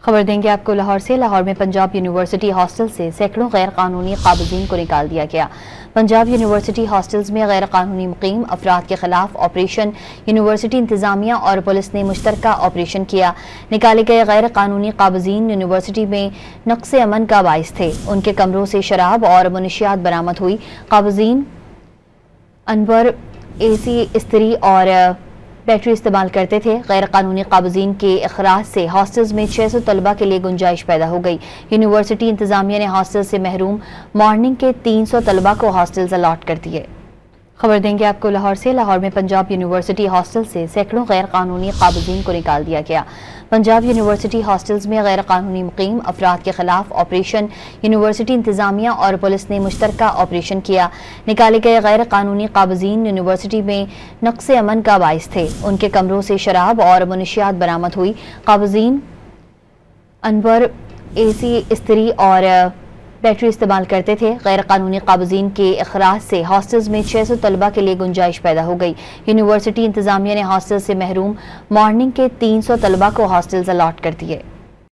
खबर देंगे आपको लाहौर से। लाहौर में पंजाब यूनिवर्सिटी हॉस्टल से सैकड़ों गैर कानूनी काबिजीन को निकाल दिया गया। पंजाब यूनिवर्सिटी हॉस्टल्स में गैर कानूनी मुकीम अफराद के खिलाफ ऑपरेशन यूनिवर्सिटी इंतजामिया और पुलिस ने मुश्तरका ऑपरेशन किया। निकाले गए गैर कानूनी काबिजीन यूनिवर्सिटी में नक्स अमन का बाइस थे। उनके कमरों से शराब और मुनशियात बरामद हुई। काबिजीन अनवर एसी इस्त्री और बैटरी इस्तेमाल करते थे। गैर कानूनी काबिजीन के अखराज से हॉस्टल्स में 600 तलबा के लिए गुंजाइश पैदा हो गई। यूनिवर्सिटी इंतजामिया ने हॉस्टल से महरूम मॉर्निंग के 300 तलबा को हॉस्टल्स अलॉट कर दिए। खबर देंगे आपको लाहौर से। लाहौर में पंजाब यूनिवर्सिटी हॉस्टल से सैकड़ों गैर कानूनी काबिजीन को निकाल दिया गया। पंजाब यूनिवर्सिटी हॉस्टल्स में गैर कानूनी मुकीम अफराद के खिलाफ ऑपरेशन यूनिवर्सिटी इंतजामिया और पुलिस ने मुश्तरका ऑपरेशन किया। निकाले गए गैर कानूनी काबिजीन यूनिवर्सिटी में नक्स अमन का बाइस थे। उनके कमरों से शराब और मुनशियात बरामद हुई। काबिजीन अनवर एसी इस्त्री और बैटरी इस्तेमाल करते थे। गैर कानूनी काबिजीन के अखराज से हॉस्टल्स में 600 तलबा के लिए गुंजाइश पैदा हो गई। यूनिवर्सिटी इंतजामिया ने हॉस्टल से महरूम मॉर्निंग के 300 तलबा को हॉस्टल्स अलॉट कर दिए।